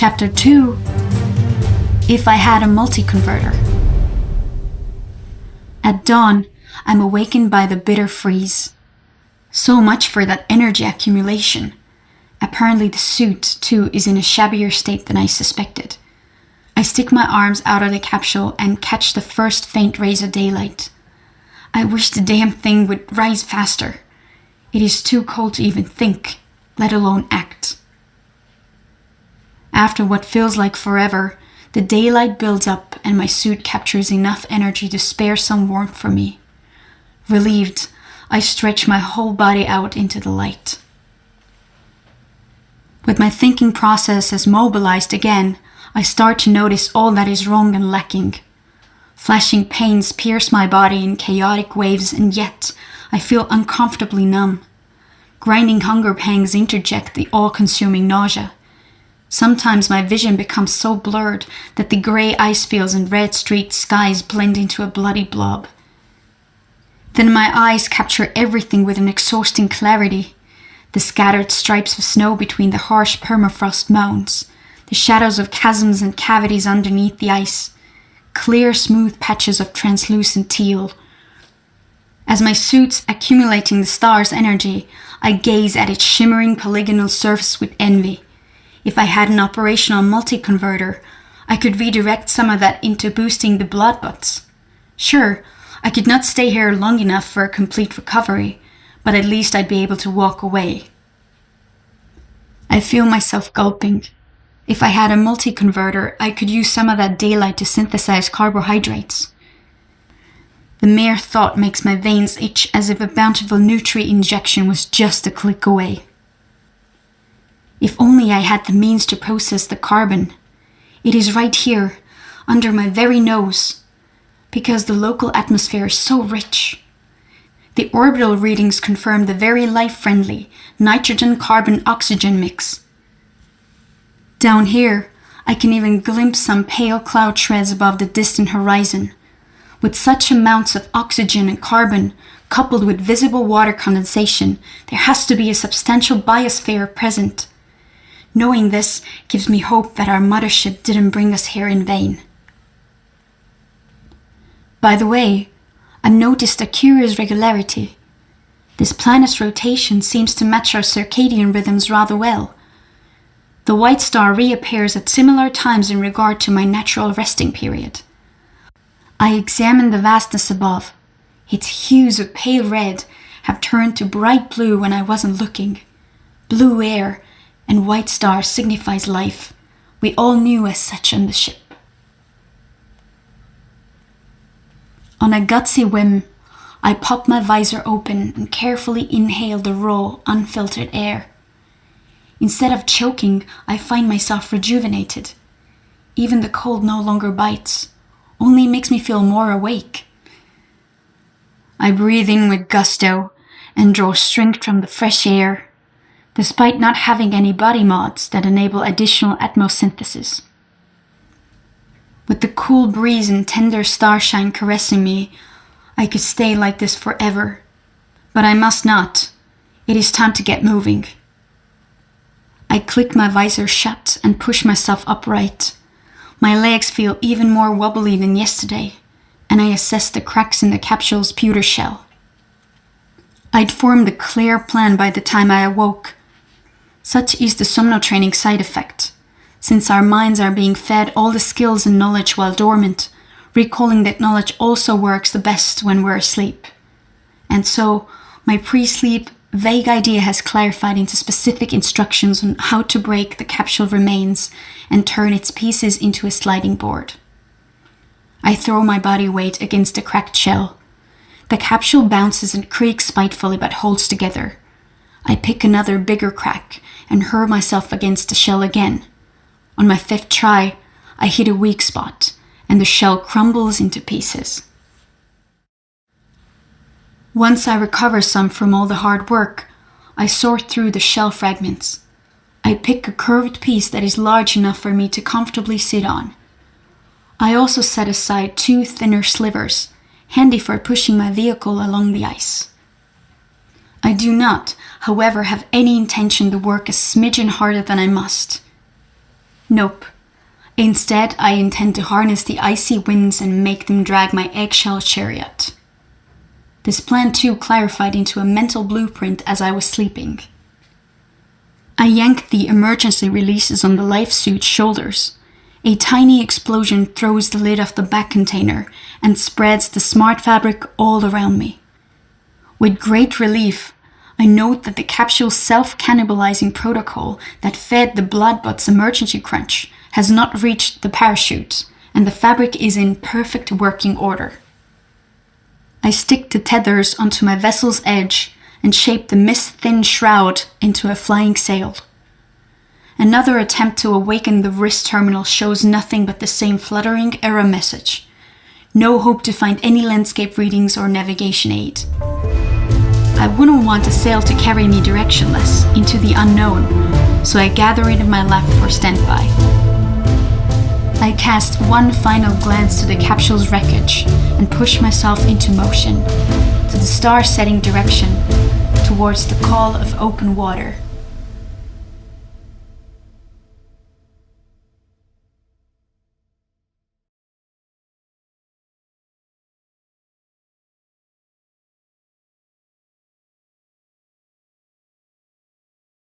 Chapter 2. If I had a multi-converter. At dawn, I'm awakened by the bitter freeze. So much for that energy accumulation. Apparently the suit, too, is in a shabbier state than I suspected. I stick my arms out of the capsule and catch the first faint rays of daylight. I wish the damn thing would rise faster. It is too cold to even think, let alone act. After what feels like forever, the daylight builds up and my suit captures enough energy to spare some warmth for me. Relieved, I stretch my whole body out into the light. With my thinking processes mobilized again, I start to notice all that is wrong and lacking. Flashing pains pierce my body in chaotic waves, and yet I feel uncomfortably numb. Grinding hunger pangs interject the all-consuming nausea. Sometimes my vision becomes so blurred that the grey ice fields and red streaked skies blend into a bloody blob. Then my eyes capture everything with an exhausting clarity. The scattered stripes of snow between the harsh permafrost mounds, the shadows of chasms and cavities underneath the ice, clear smooth patches of translucent teal. As my suit's accumulating the star's energy, I gaze at its shimmering polygonal surface with envy. If I had an operational multi-converter, I could redirect some of that into boosting the blood buds. Sure, I could not stay here long enough for a complete recovery, but at least I'd be able to walk away. I feel myself gulping. If I had a multi-converter, I could use some of that daylight to synthesize carbohydrates. The mere thought makes my veins itch as if a bountiful nutrient injection was just a click away. If only I had the means to process the carbon. It is right here, under my very nose, because the local atmosphere is so rich. The orbital readings confirm the very life-friendly nitrogen-carbon-oxygen mix. Down here, I can even glimpse some pale cloud shreds above the distant horizon. With such amounts of oxygen and carbon, coupled with visible water condensation, there has to be a substantial biosphere present. Knowing this gives me hope that our mothership didn't bring us here in vain. By the way, I've noticed a curious regularity. This planet's rotation seems to match our circadian rhythms rather well. The white star reappears at similar times in regard to my natural resting period. I examine the vastness above. Its hues of pale red have turned to bright blue when I wasn't looking. Blue air and white star signifies life. We all knew as such on the ship. On a gutsy whim, I pop my visor open and carefully inhale the raw, unfiltered air. Instead of choking, I find myself rejuvenated. Even the cold no longer bites, only makes me feel more awake. I breathe in with gusto and draw strength from the fresh air, despite not having any body mods that enable additional atmosynthesis. With the cool breeze and tender starshine caressing me, I could stay like this forever. But I must not. It is time to get moving. I click my visor shut and push myself upright. My legs feel even more wobbly than yesterday, and I assess the cracks in the capsule's pewter shell. I'd formed a clear plan by the time I awoke. Such is the somnotraining side effect. Since our minds are being fed all the skills and knowledge while dormant, recalling that knowledge also works the best when we're asleep. And so, my pre-sleep vague idea has clarified into specific instructions on how to break the capsule remains and turn its pieces into a sliding board. I throw my body weight against the cracked shell. The capsule bounces and creaks spitefully but holds together. I pick another bigger crack and hurl myself against the shell again. On my fifth try, I hit a weak spot, and the shell crumbles into pieces. Once I recover some from all the hard work, I sort through the shell fragments. I pick a curved piece that is large enough for me to comfortably sit on. I also set aside 2 thinner slivers, handy for pushing my vehicle along the ice. I do not, however, have any intention to work a smidgen harder than I must. Nope. Instead, I intend to harness the icy winds and make them drag my eggshell chariot. This plan too clarified into a mental blueprint as I was sleeping. I yank the emergency releases on the life suit's shoulders. A tiny explosion throws the lid off the back container and spreads the smart fabric all around me. With great relief, I note that the capsule's self-cannibalizing protocol that fed the Bloodbot's emergency crunch has not reached the parachute, and the fabric is in perfect working order. I stick the tethers onto my vessel's edge and shape the mist-thin shroud into a flying sail. Another attempt to awaken the wrist terminal shows nothing but the same fluttering error message. No hope to find any landscape readings or navigation aid. I wouldn't want a sail to carry me directionless into the unknown, so I gather it in my lap for standby. I cast one final glance to the capsule's wreckage and push myself into motion, to the star-setting direction, towards the call of open water.